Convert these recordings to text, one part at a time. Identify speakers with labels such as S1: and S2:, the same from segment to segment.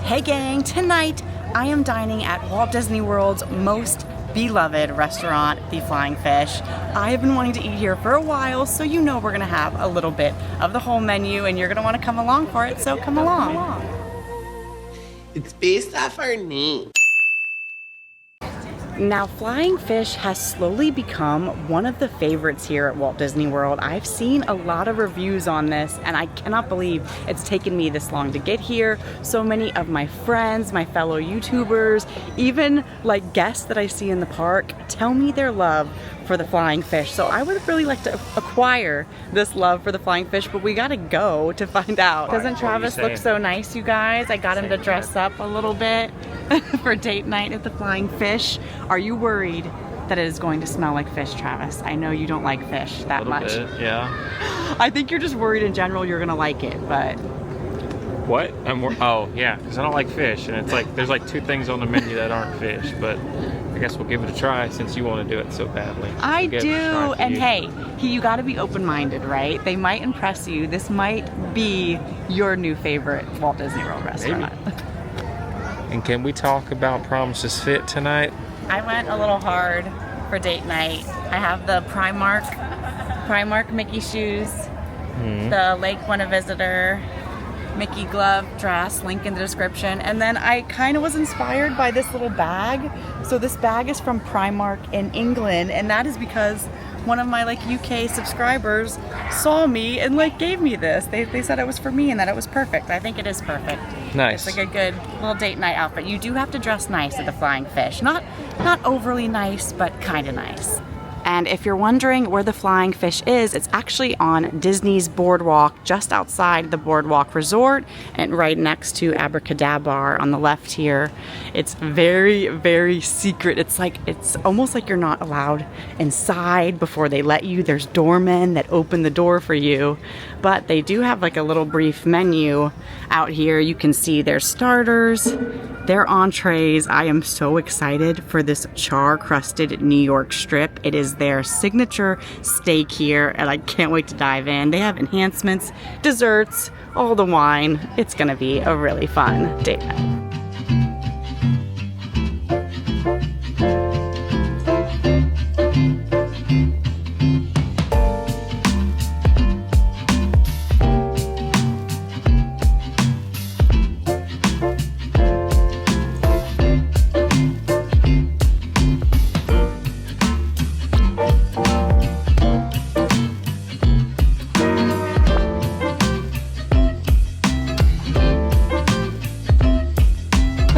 S1: Hey gang, tonight I am dining at Walt Disney World's most beloved restaurant, the Flying Fish. I have been wanting to eat here for a while, so you know we're gonna have a little bit of the whole menu and you're gonna wanna come along for it, so come along.
S2: It's based off our name.
S1: Now, Flying Fish has slowly become one of the favorites here at Walt Disney World. I've seen a lot of reviews on this, and I cannot believe it's taken me this long to get here. So many of my friends, my fellow YouTubers, even like guests that I see in the park tell me their love for the Flying Fish. So I would really like to acquire this love for the Flying Fish, but we gotta go to find out. Doesn't Travis look so nice, you guys? I got him to dress up a little bit for date night at the Flying Fish. Are you worried that it is going to smell like fish, Travis? I know you don't like fish that much.
S3: A little bit, yeah.
S1: I think you're just worried in general you're gonna like it, but...
S3: What? Oh, yeah, because I don't like fish, and it's like, there's like two things on the menu that aren't fish, but I guess we'll give it a try since you want to do it so badly.
S1: I do, and hey, you gotta be open-minded, right? They might impress you. This might be your new favorite Walt Disney World restaurant.
S3: Maybe. And can we talk about Promises Fit tonight?
S1: I went a little hard for date night. I have the Primark Mickey shoes, the Lake Buena Visitor Mickey glove dress, link in the description, and then I kind of was inspired by this little bag. So this bag is from Primark in England, and that is because one of my like UK subscribers saw me and like gave me this. They said it was for me and that it was perfect. I think it is perfect.
S3: Nice.
S1: It's like a good little date night outfit. You do have to dress nice at the Flying Fish. Not overly nice, but kind of nice. And if you're wondering where the Flying Fish is, it's actually on Disney's BoardWalk, just outside the BoardWalk Resort and right next to Abracadabra on the left here. It's very, very secret. It's almost like you're not allowed inside before they let you. There's doormen that open the door for you, but they do have like a little brief menu out here. You can see their starters, their entrees. I am so excited for this char-crusted New York strip. It is their signature steak here, and I can't wait to dive in. They have enhancements, desserts, all the wine. It's gonna be a really fun date night.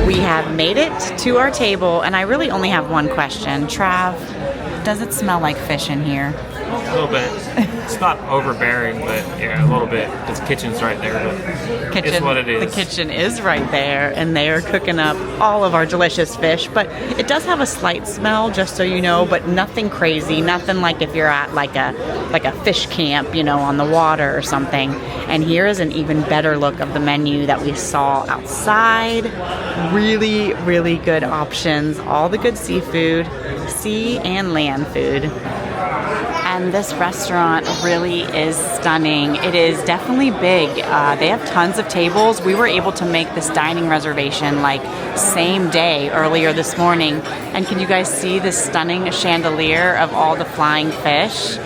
S1: We have made it to our table, and I really only have one question. Trav, does it smell like fish in here?
S3: A little bit. It's not overbearing, but yeah, a little bit. The kitchen's right there, but it's what it is.
S1: The kitchen is right there, and they are cooking up all of our delicious fish, but it does have a slight smell, just so you know, but nothing crazy, nothing like if you're at like a fish camp, you know, on the water or something. And here is an even better look of the menu that we saw outside. Really, really good options, all the good seafood, sea and land food. And this restaurant really is stunning. It is definitely big. They have tons of tables. We were able to make this dining reservation like same day earlier this morning. And can you guys see this stunning chandelier of all the flying fish?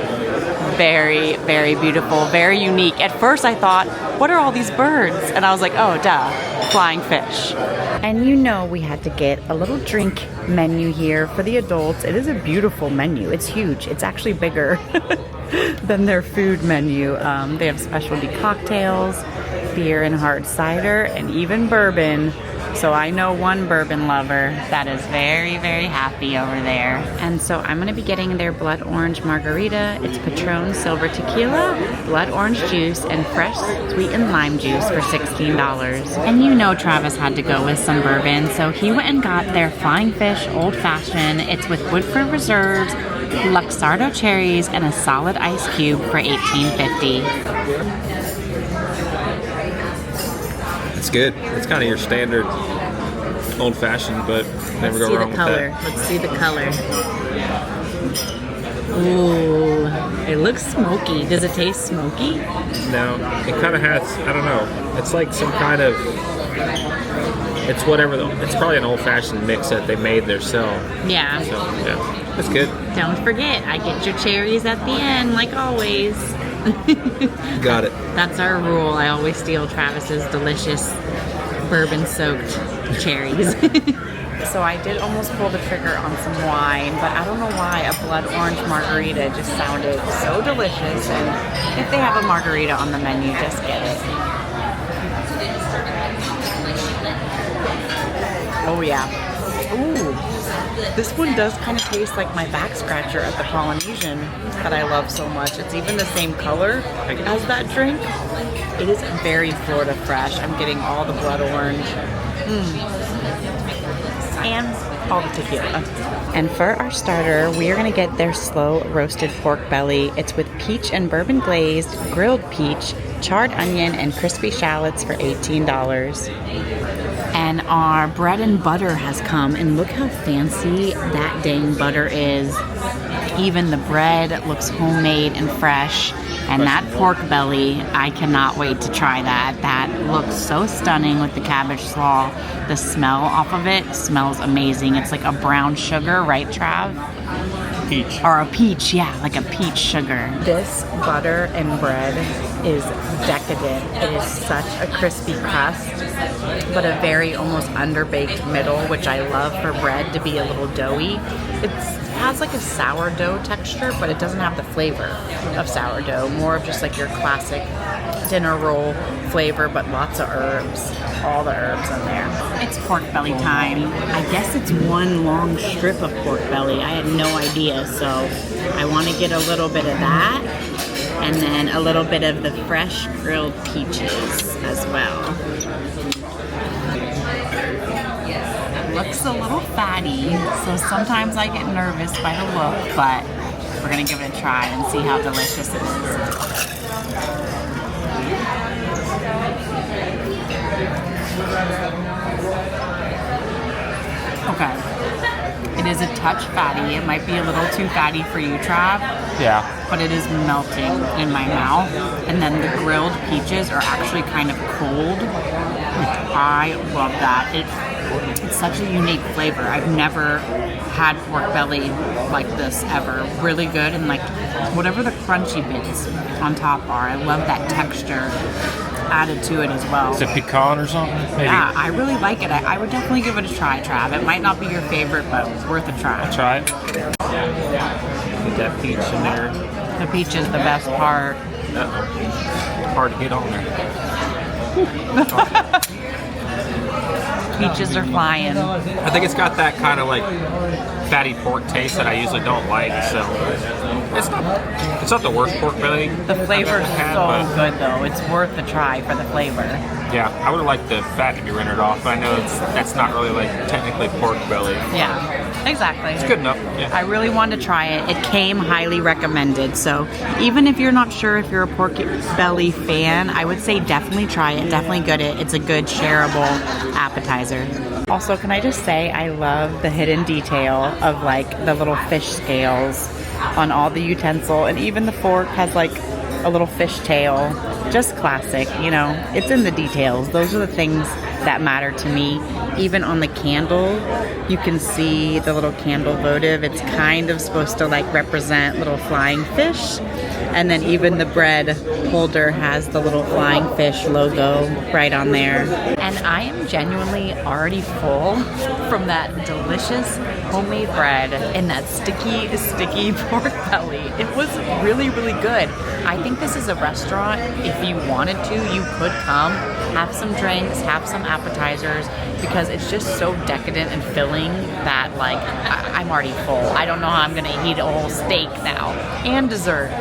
S1: Very, very beautiful, very unique. At first I thought, what are all these birds? And I was like, oh, duh, flying fish. And you know we had to get a little drink menu here for the adults. It is a beautiful menu. It's huge. It's actually bigger than their food menu. They have specialty cocktails, beer and hard cider, and even bourbon. So I know one bourbon lover that is very, very happy over there. And so I'm gonna be getting their blood orange margarita. It's Patron Silver Tequila, blood orange juice, and fresh sweetened lime juice for $16. And you know Travis had to go with some bourbon, so he went and got their Flying Fish Old Fashioned. It's with Woodford Reserves, Luxardo cherries, and a solid ice cube for $18.50.
S4: It's good. It's kind of your standard old-fashioned, but never go wrong with that.
S1: Let's see the color. Ooh, it looks smoky. Does it taste smoky?
S4: No, it kind of has, I don't know. It's like some kind of It's whatever. It's probably an old-fashioned mix that they made themselves.
S1: Yeah.
S4: So yeah, that's good.
S1: Don't forget, I get your cherries at the end, like always.
S4: Got it.
S1: That's our rule. I always steal Travis's delicious bourbon-soaked cherries. So I did almost pull the trigger on some wine, but I don't know why a blood orange margarita just sounded so delicious. And if they have a margarita on the menu, just get it. Oh yeah. Ooh. This one does kind of taste like my back scratcher at the Polynesian that I love so much. It's even the same color as that drink. It is very Florida fresh. I'm getting all the blood orange. And all the tequila. And for our starter, we are going to get their slow roasted pork belly. It's with peach and bourbon glazed, grilled peach, charred onion, and crispy shallots for $18. And our bread and butter has come, and look how fancy that dang butter is. Even the bread looks homemade and fresh. And that pork belly, I cannot wait to try that. That looks so stunning with the cabbage slaw. The smell off of it smells amazing. It's like a brown sugar, right, Trav?
S3: Peach.
S1: Or a peach, yeah, like a peach sugar. This butter and bread is decadent. It is such a crispy crust, but a very almost underbaked middle, which I love for bread to be a little doughy. It has like a sourdough texture, but it doesn't have the flavor of sourdough. More of just like your classic dinner roll flavor, but lots of herbs. All the herbs in there. It's pork belly time. I guess it's one long strip of pork belly. I had no idea, so I want to get a little bit of that, and then a little bit of the fresh grilled peaches as well. Looks a little fatty, so sometimes I get nervous by the look, but we're gonna give it a try and see how delicious it is. Okay, it is a touch fatty. It might be a little too fatty for you, Trav.
S3: Yeah.
S1: But it is melting in my mouth. And then the grilled peaches are actually kind of cold. I love that. It's such a unique flavor. I've never had pork belly like this ever. Really good, and like whatever the crunchy bits on top are, I love that texture added to it as well.
S3: Is it pecan or something? Maybe.
S1: Yeah, I really like it. I would definitely give it a try, Trav. It might not be your favorite, but it's worth a try.
S3: Try it. Get that peach in there.
S1: The peach is the best part.
S3: Hard to get on there.
S1: Peaches are flying.
S4: I think it's got that kind of like fatty pork taste that I usually don't like. So it's not the worst pork belly.
S1: The flavor's
S4: I've had,
S1: so
S4: but
S1: good though. It's worth a try for the flavor.
S4: yeah, I would have liked the fat to be rendered off, but I know that's not really like technically pork belly.
S1: Yeah, exactly.
S4: It's good enough. Yeah.
S1: I really wanted to try it. It came highly recommended. So even if you're not sure if you're a pork belly fan, I would say definitely try it. Definitely good. It's a good shareable appetizer. Also, can I just say I love the hidden detail of like the little fish scales on all the utensil, and even the fork has like a little fish tail. Just classic, you know. It's in the details. Those are the things that matter to me. Even on the candle, you can see the little candle votive. It's kind of supposed to like represent little flying fish. And then even the bread holder has the little flying fish logo right on there. And I am genuinely already full from that delicious homemade bread and that sticky, sticky pork belly. It was really, really good. I think this is a restaurant, if you wanted to, you could come, have some drinks, have some appetizers, because it's just so decadent and filling that like, I'm already full. I don't know how I'm gonna eat a whole steak now. And dessert.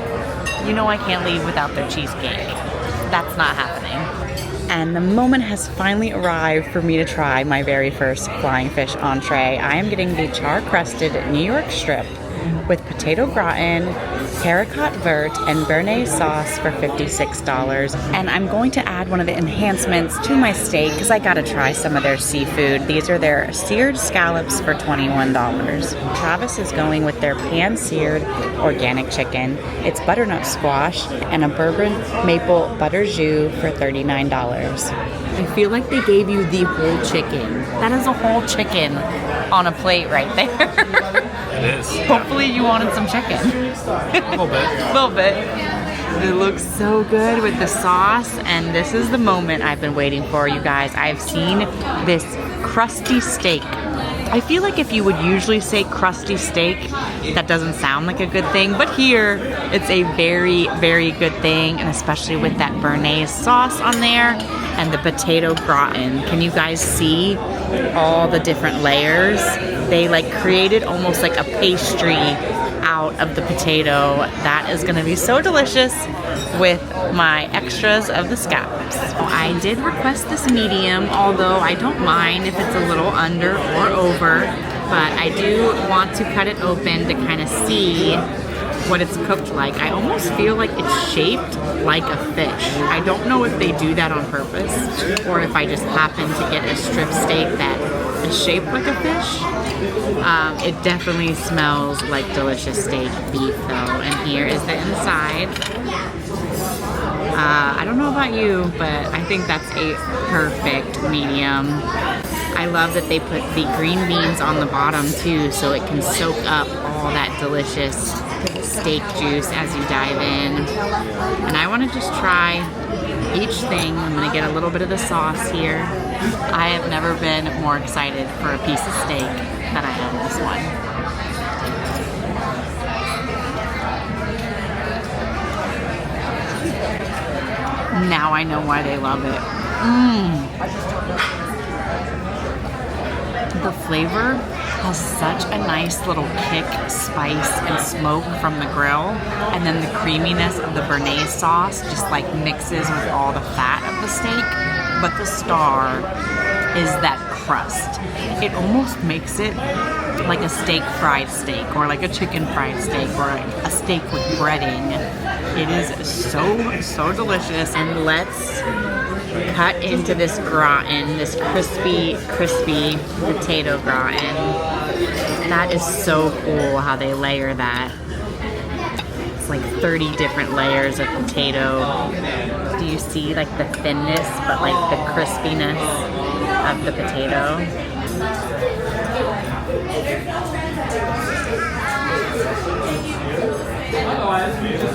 S1: You know I can't leave without their cheesecake. That's not happening. And the moment has finally arrived for me to try my very first flying fish entree. I am getting the char-crusted New York strip with potato gratin, haricot vert, and béarnaise sauce for $56. And I'm going to add one of the enhancements to my steak because I gotta try some of their seafood. These are their seared scallops for $21. Travis is going with their pan-seared organic chicken. It's butternut squash and a bourbon maple butter jus for $39. I feel like they gave you the whole chicken. That is a whole chicken on a plate right there.
S4: It is.
S1: Hopefully you wanted some chicken.
S4: A little bit.
S1: A little bit. It looks so good with the sauce, and this is the moment I've been waiting for, you guys. I've seen this crusty steak. I feel like if you would usually say crusty steak, that doesn't sound like a good thing, but here it's a very, very good thing, and especially with that béarnaise sauce on there and the potato gratin. Can you guys see all the different layers? They like created almost like a pastry out of the potato. That is gonna be so delicious with my extras of the scallops. I did request this medium, although I don't mind if it's a little under or over, but I do want to cut it open to kind of see what it's cooked like. I almost feel like it's shaped like a fish. I don't know if they do that on purpose or if I just happen to get a strip steak that is shaped like a fish. It definitely smells like delicious steak beef though. And here is the inside. I don't know about you, but I think that's a perfect medium. I love that they put the green beans on the bottom too, so it can soak up all that delicious steak juice as you dive in. And I want to just try each thing. I'm going to get a little bit of the sauce here. I have never been more excited for a piece of steak than I am this one. Now I know why they love it. The flavor has such a nice little kick, spice, and smoke from the grill. And then the creaminess of the béarnaise sauce just like mixes with all the fat of the steak. But the star is that crust. It almost makes it like a steak fried steak or like a chicken fried steak or a steak with breading. It is so delicious. And let's cut into this gratin, this crispy potato gratin. That is so cool how they layer that. It's like 30 different layers of potato. Do you see like the thinness but like the crispiness of the potato?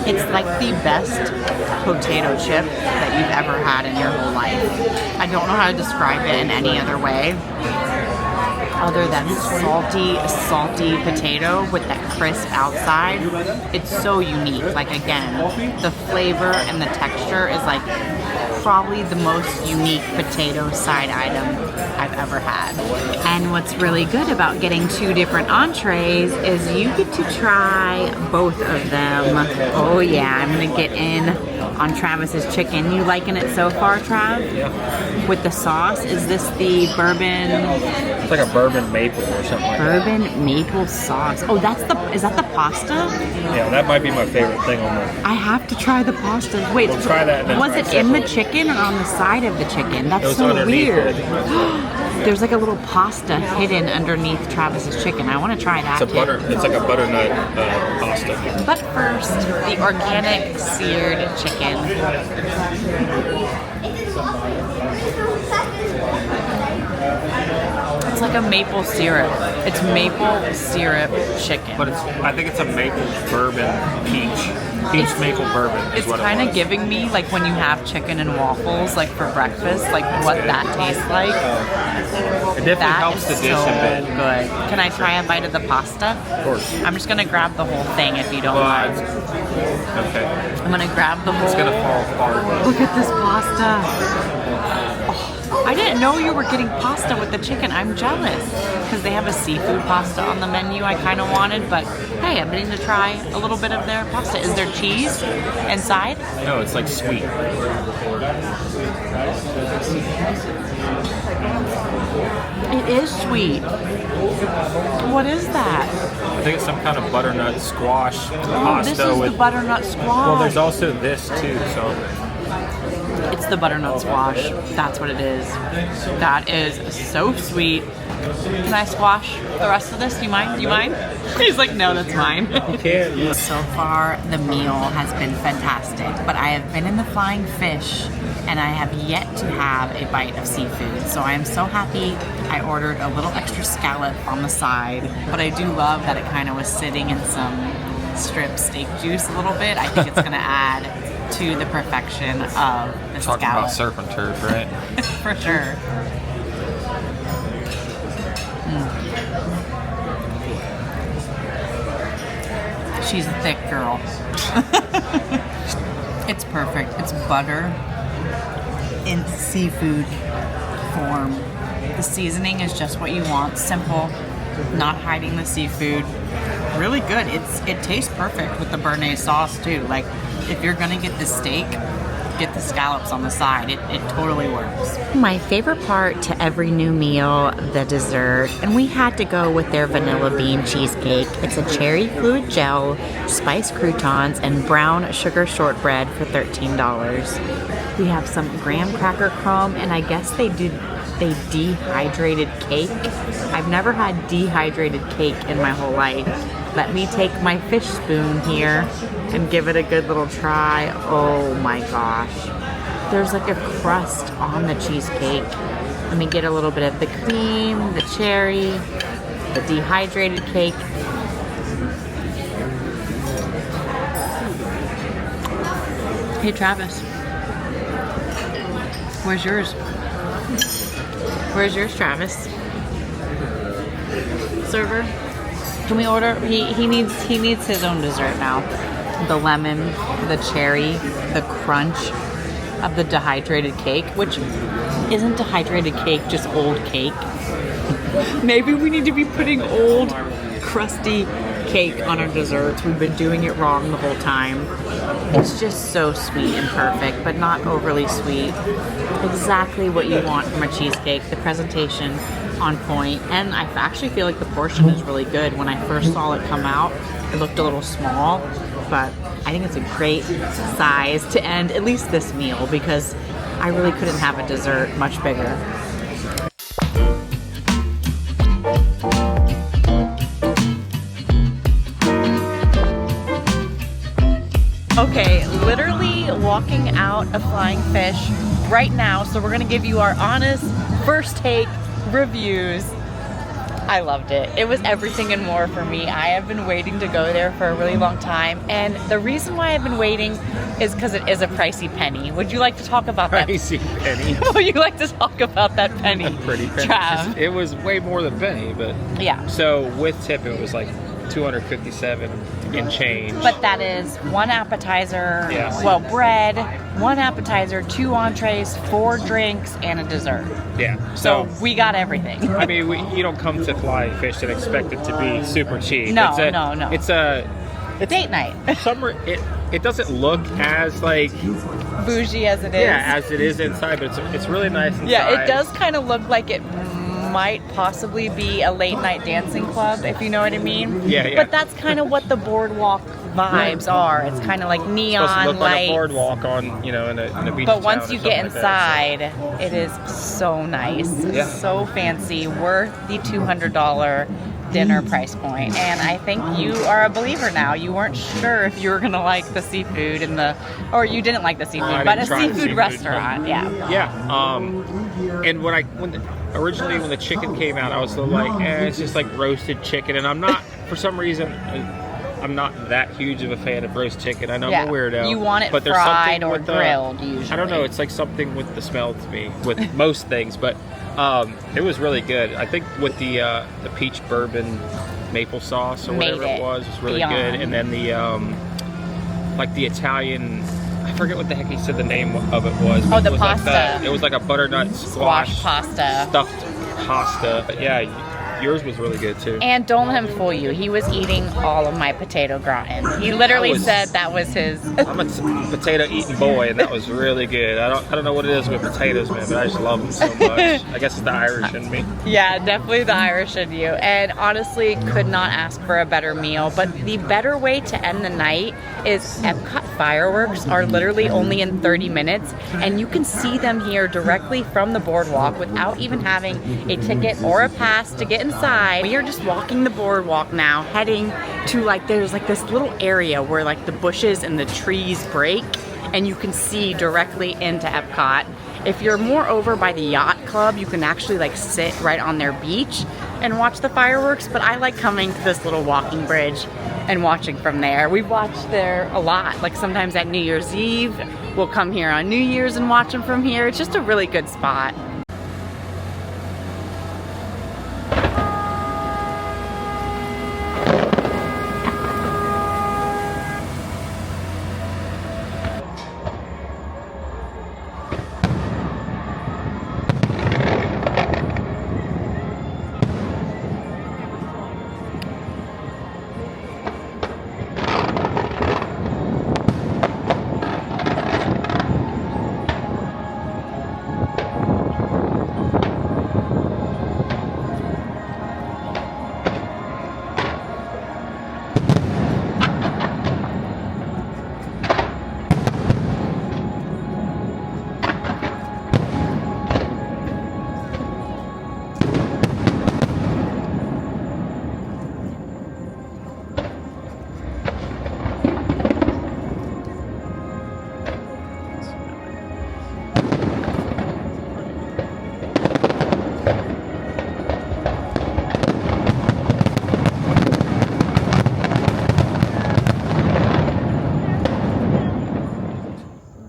S1: It's like the best potato chip that you've ever had in your whole life. I don't know how to describe it in any other way other than salty potato with that crisp outside. It's so unique. Like again, the flavor and the texture is like probably the most unique potato side item I've ever had. And what's really good about getting two different entrees is you get to try both of them. Oh yeah, I'm gonna get in on Travis's chicken. You liking it so far, Trav?
S4: Yeah.
S1: With the sauce, is this the bourbon?
S4: It's like a bourbon maple or something like that.
S1: Bourbon maple sauce. Oh, is that the pasta?
S4: Yeah, that might be my favorite thing on the...
S1: I have to try the pasta. Wait,
S4: We'll try that and then
S1: was
S4: try
S1: it
S4: it
S1: in the
S4: separately.
S1: chicken or on the side of the chicken? That's
S4: It was
S1: so
S4: underneath
S1: weird.
S4: it.
S1: There's like a little pasta hidden underneath Travis's chicken. I want to try that
S4: It's like a butternut pasta.
S1: But first, the organic seared chicken. It's like a maple syrup. It's maple syrup chicken.
S4: But I think it's a maple bourbon peach maple bourbon is
S1: It's
S4: what it
S1: kind of
S4: was.
S1: giving me like when you have chicken and waffles like for breakfast, like what that tastes like.
S4: It definitely
S1: That
S4: helps
S1: is
S4: the dish
S1: so
S4: a bit.
S1: good. Can I try a bite of the pasta?
S4: Of course.
S1: I'm just gonna grab the whole thing if you don't
S4: Well,
S1: mind.
S4: okay.
S1: I'm gonna grab the whole.
S4: It's gonna fall apart.
S1: Look at this pasta. Oh, I didn't know you were getting pasta with the chicken. I'm jealous because they have a seafood pasta on the menu I kind of wanted, but hey, I'm getting to try a little bit of their pasta. Is there cheese inside?
S4: No, it's like sweet.
S1: It is sweet. What is that?
S4: I think it's some kind of butternut squash
S1: Oh,
S4: pasta
S1: this is
S4: with.
S1: the butternut squash.
S4: Well, there's also this too. So
S1: It's the butternut squash. That's what it is. That is so sweet. Can I squash the rest of this? Do you mind? Do you mind? He's like, no, that's mine.
S3: You can.
S1: So far, the meal has been fantastic, but I have been in the Flying Fish and I have yet to have a bite of seafood. So I am so happy I ordered a little extra scallop on the side, but I do love that it kind of was sitting in some strip steak juice a little bit. I think it's gonna add to the perfection of the
S4: Talking
S1: scallop.
S4: about surf and turf, right?
S1: For sure. She's a thick girl. It's perfect. It's butter in seafood form. The seasoning is just what you want. Simple, not hiding the seafood. Really good. It tastes perfect with the béarnaise sauce too. Like if you're gonna get the steak, get the scallops on the side. It totally works. My favorite part to every new meal, the dessert, and we had to go with their vanilla bean cheesecake. It's a cherry fluid gel, spiced croutons, and brown sugar shortbread for $13. We have some graham cracker crumb, and I guess they dehydrated cake. I've never had dehydrated cake in my whole life. Let me take my fish spoon here and give it a good little try. Oh my gosh. There's like a crust on the cheesecake. Let me get a little bit of the cream, the cherry, the dehydrated cake. Hey Travis, where's yours? Where's yours, Travis? Server? Can we order? He needs his own dessert now. The lemon, the cherry, the crunch of the dehydrated cake, which isn't dehydrated cake, just old cake. Maybe we need to be putting old, crusty cake on our desserts. We've been doing it wrong the whole time. It's just so sweet and perfect, but not overly sweet. Exactly what you want from a cheesecake. The presentation on point, and I actually feel like the portion is really good. When I first saw it come out, it looked a little small, but I think it's a great size to end at least this meal because I really couldn't have a dessert much bigger. Okay, literally walking out of Flying Fish right now, so we're gonna give you our honest first take reviews. I loved it. It was everything and more for me. I have been waiting to go there for a really long time, and the reason why I've been waiting is because it is a pricey penny. Would you like to talk about that?
S3: Pricey penny.
S1: Would you like to talk about that penny?
S3: A pretty penny.
S1: Trav.
S3: It was way more than a penny, but
S1: Yeah.
S3: so with tip it was like $257 and change.
S1: But that is one appetizer,
S3: Yes.
S1: well, bread, one appetizer, 2 entrees, 4 drinks, and a dessert.
S3: Yeah.
S1: So we got everything.
S3: I mean, you don't come to Flying Fish and expect it to be super cheap.
S1: No,
S3: no. It's a
S1: Date night.
S3: summer. It doesn't look as like
S1: Bougie as it is.
S3: yeah as it is inside, but it's really nice inside.
S1: Yeah, it does kind of look like it might possibly be a late night dancing club, if you know what I mean.
S3: Yeah, yeah.
S1: But that's kind of what the BoardWalk vibes are. It's kind of like
S3: It's supposed to
S1: neon
S3: look
S1: lights.
S3: like a boardwalk on in a beach.
S1: But once
S3: town or
S1: you get
S3: something like
S1: inside, it is so nice,
S3: Yeah.
S1: so fancy, worth the $200 dinner price point. And I think you are a believer now. You weren't sure if you were gonna like the seafood or you didn't like the seafood,
S3: I
S1: but a
S3: didn't try the
S1: seafood
S3: seafood.
S1: restaurant, yeah.
S3: Yeah. And originally when the chicken came out, I was still like, it's just like roasted chicken, and I'm not for some reason. I'm not that huge of a fan of roast chicken. I know I'm a weirdo.
S1: You want it
S3: but there's
S1: fried
S3: something
S1: or
S3: with
S1: grilled usually.
S3: I don't know. It's like something with the smell to me with most things, but it was really good. I think with the peach bourbon maple sauce or whatever it was really
S1: beyond.
S3: good. And then the like the Italian. I forget what the heck he said the name of it was.
S1: Oh,
S3: but
S1: the
S3: it was
S1: pasta.
S3: Like it was like a butternut
S1: Squash pasta.
S3: stuffed pasta. But yeah, yours was really good too.
S1: And don't let him fool you. He was eating all of my potato gratin. He literally said that was his.
S3: I'm a potato eating boy, and that was really good. I don't know what it is with potatoes, man, but I just love them so much. I guess it's the Irish in me.
S1: Yeah, definitely the Irish in you. And honestly, could not ask for a better meal. But the better way to end the night is Epcot fireworks are literally only in 30 minutes, and you can see them here directly from the boardwalk without even having a ticket or a pass to get inside. We are just walking the boardwalk now, heading to there's this little area where the bushes and the trees break, and you can see directly into Epcot. If you're more over by the yacht club, you can actually sit right on their beach and watch the fireworks, but I like coming to this little walking bridge and watching from there. We've watched there a lot, sometimes at New Year's Eve. We'll come here on New Year's and watch them from here. It's just a really good spot.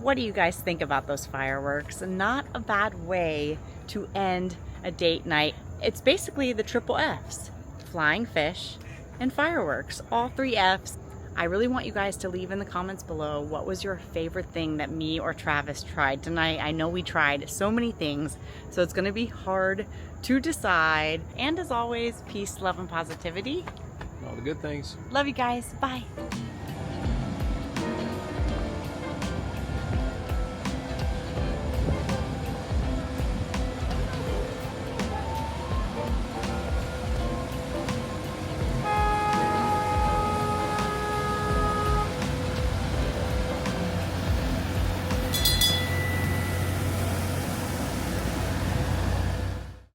S1: What do you guys think about those fireworks? Not a bad way to end a date night. It's basically the triple Fs: flying fish and fireworks, all 3 Fs. I really want you guys to leave in the comments below what was your favorite thing that me or Travis tried tonight. I know we tried so many things, so it's gonna be hard to decide. And as always, peace, love, and positivity.
S4: All the good things.
S1: Love you guys. Bye.